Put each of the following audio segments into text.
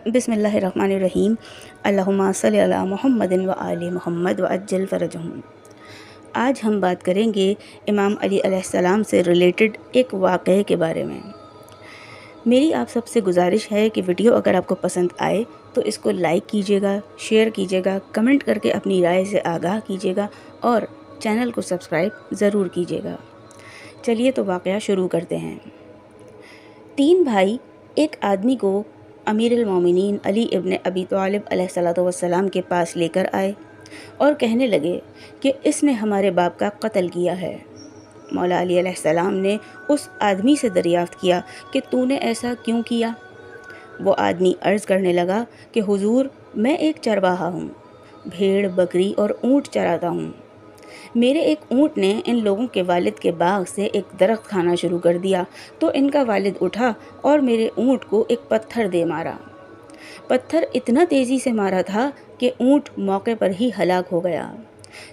बिस्मिल्लाहिर्रहमानिर्रहीम। अल्लाहुम्मा सल्लि अला मुहम्मदिन व आले मुहम्मद व अज्जल फ़रजहुम। आज हम बात करेंगे इमाम अली अलैहिस्सलाम से रिलेटेड एक वाक़ये के बारे में। मेरी आप सबसे गुजारिश है कि वीडियो अगर आपको पसंद आए तो इसको लाइक कीजिएगा, शेयर कीजिएगा, कमेंट करके अपनी राय से आगाह कीजिएगा और चैनल को सब्सक्राइब ज़रूर कीजिएगा। चलिए तो वाक़या शुरू करते हैं। 3 भाई एक आदमी को अमीरुल मोमिनीन अली इब्न अबी तालिब अलैहिस्सलातु वस्सलाम के पास लेकर आए और कहने लगे कि इसने हमारे बाप का कत्ल किया है। मौला अली अलैहिस्सलाम ने उस आदमी से दरियाफ़्त किया कि तूने ऐसा क्यों किया। वो आदमी अर्ज़ करने लगा कि हुजूर, मैं एक चरवाहा हूँ, भेड़ बकरी और ऊँट चराता हूँ। मेरे एक ऊँट ने इन लोगों के वालिद के बाग से एक दरख्त खाना शुरू कर दिया तो इनका वालिद उठा और मेरे ऊँट को एक पत्थर दे मारा। पत्थर इतना तेज़ी से मारा था कि ऊँट मौके पर ही हलाक हो गया।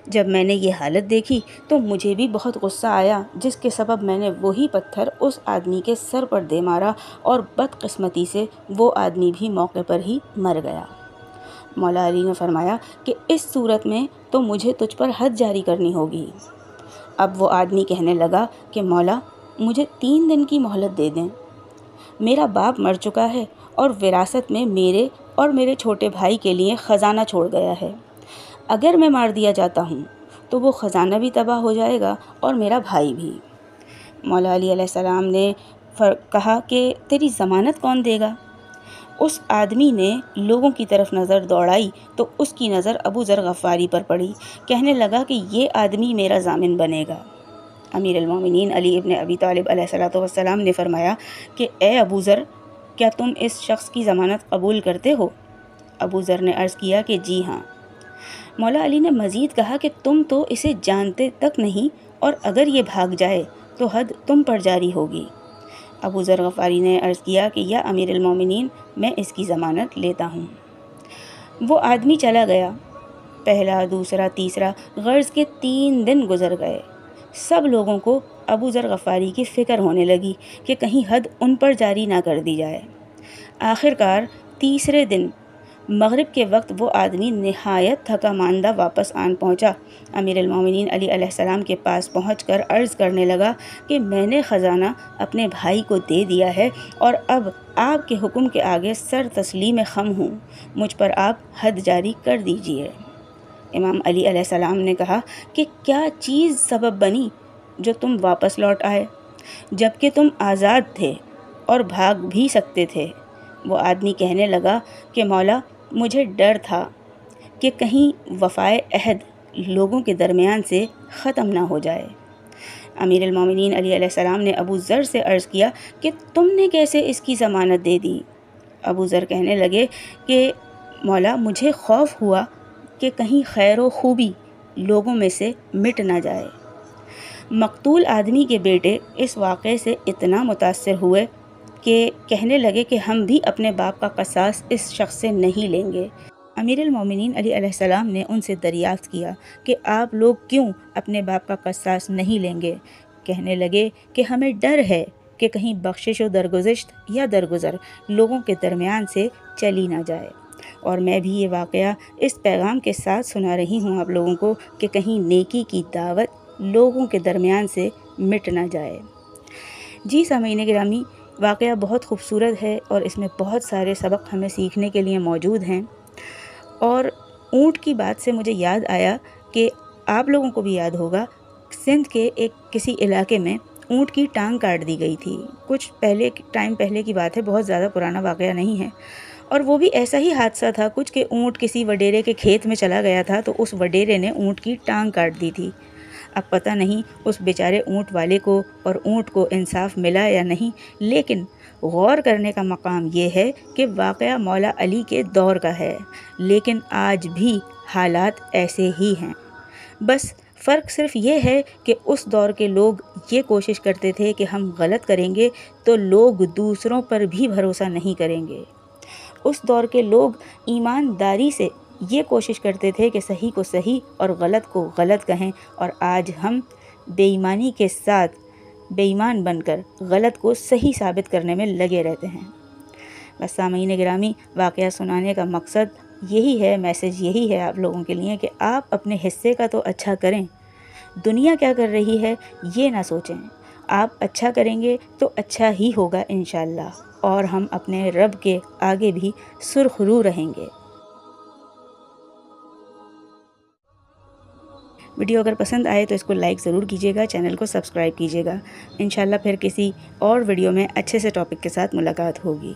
जब मैंने ये हालत देखी तो मुझे भी बहुत गुस्सा आया, जिसके सबब मैंने वही पत्थर उस आदमी के सर पर दे मारा और बदकिस्मती से वो आदमी भी मौके पर ही मर गया। मौला अली ने फरमाया कि इस सूरत में तो मुझे तुझ पर हद जारी करनी होगी। अब वो आदमी कहने लगा कि मौला, मुझे 3 दिन की मोहलत दे दें। मेरा बाप मर चुका है और विरासत में मेरे और मेरे छोटे भाई के लिए ख़जाना छोड़ गया है। अगर मैं मार दिया जाता हूँ तो वो ख़जाना भी तबाह हो जाएगा और मेरा भाई भी। मौला अली अलैहिस्सलाम ने कहा कि तेरी ज़मानत कौन देगा। उस आदमी ने लोगों की तरफ नज़र दौड़ाई तो उसकी नज़र अबू ज़र गफ़ारी पर पड़ी। कहने लगा कि ये आदमी मेरा ज़ामिन बनेगा। अमीरुल मोमिनीन अली इब्न अबी तालिब अलैहिस्सलातु वस्सलाम ने फरमाया कि ए अबू ज़र, क्या तुम इस शख्स की ज़मानत कबूल करते हो? अबू ज़र ने अर्ज़ किया कि जी हाँ। मौला अली ने मज़ीद कहा कि तुम तो इसे जानते तक नहीं और अगर ये भाग जाए तो हद तुम पर जारी होगी। अबू ज़र गफ़ारी ने अर्ज़ किया कि या अमीरुल मोमिनीन, मैं इसकी ज़मानत लेता हूँ। वो आदमी चला गया। पहला, दूसरा, तीसरा, गर्ज़ के 3 दिन गुज़र गए। सब लोगों को अबू ज़र गफ़ारी की फ़िक्र होने लगी कि कहीं हद उन पर जारी ना कर दी जाए। आखिरकार तीसरे दिन मगरिब के वक्त वो आदमी निहायत थका मांदा वापस आन पहुँचा। अमीरुल मोमिनीन अली अलैहिस्सलाम के पास पहुँचकर अर्ज़ करने लगा कि मैंने ख़जाना अपने भाई को दे दिया है और अब आपके हुक्म के आगे सर तस्लीम खम हूँ। मुझ पर आप हद जारी कर दीजिए। इमाम अली अलैहिस्सलाम ने कहा कि क्या चीज़ सबब बनी जो तुम वापस लौट आए, जबकि तुम आज़ाद थे और भाग भी सकते थे। वो आदमी कहने लगा कि मौला, मुझे डर था कि कहीं वफ़ाए अहद लोगों के दरमियान से ख़त्म ना हो जाए। अमीरुल मोमिनीन अली अलैहिस्सलाम ने अबू ज़र से अर्ज़ किया कि तुमने कैसे इसकी ज़मानत दे दी। अबू ज़र कहने लगे कि मौला, मुझे खौफ हुआ कि कहीं खैर व खूबी लोगों में से मिट ना जाए। मकतूल आदमी के बेटे इस वाक़े से इतना मुतासिर हुए कि कहने लगे कि हम भी अपने बाप का क़सास इस शख्स से नहीं लेंगे। अमीरुल मोमिनीन अली अलैहिस्सलाम ने उनसे दरियाफ़्त किया कि आप लोग क्यों अपने बाप का क़सास नहीं लेंगे। कहने लगे कि हमें डर है कि कहीं बख्शिश व दरगुज़िश्त या दरगुज़र लोगों के दरमियान से चली ना जाए। और मैं भी ये वाक़या इस पैगाम के साथ सुना रही हूँ आप लोगों को कि कहीं नेकी की दावत लोगों के दरमियान से मिट ना जाए। जी सामीन गिरामी, वाक़या बहुत खूबसूरत है और इसमें बहुत सारे सबक हमें सीखने के लिए मौजूद हैं। और ऊँट की बात से मुझे याद आया कि आप लोगों को भी याद होगा, सिंध के एक किसी इलाके में ऊँट की टांग काट दी गई थी। कुछ टाइम पहले की बात है, बहुत ज़्यादा पुराना वाक़या नहीं है। और वो भी ऐसा ही हादसा था कुछ कि ऊँट किसी वडेरे के खेत में चला गया था तो उस वडेरे ने ऊँट की टांग काट दी थी। अब पता नहीं उस बेचारे ऊँट वाले को और ऊँट को इंसाफ मिला या नहीं, लेकिन गौर करने का मकाम ये है कि वाक़या मौला अली के दौर का है, लेकिन आज भी हालात ऐसे ही हैं। बस फ़र्क सिर्फ ये है कि उस दौर के लोग ये कोशिश करते थे कि हम गलत करेंगे तो लोग दूसरों पर भी भरोसा नहीं करेंगे। उस दौर के लोग ईमानदारी से ये कोशिश करते थे कि सही को सही और गलत को गलत कहें, और आज हम बेईमानी के साथ बेईमान बनकर गलत को सही साबित करने में लगे रहते हैं। بس سامعین گرامی، واقعہ سنانے کا مقصد یہی ہے، میسیج یہی ہے آپ لوگوں کے لیے کہ آپ اپنے حصے کا تو اچھا کریں، دنیا کیا کر رہی ہے یہ نہ سوچیں۔ آپ اچھا کریں گے تو اچھا ہی ہوگا انشاءاللہ، اور ہم اپنے رب کے آگے بھی سرخرو رہیں گے۔ ویڈیو اگر پسند آئے تو اس کو لائک ضرور کیجیے گا، چینل کو سبسکرائب کیجیے گا۔ انشاءاللہ پھر کسی اور ویڈیو میں اچھے سے ٹاپک کے ساتھ ملاقات ہوگی۔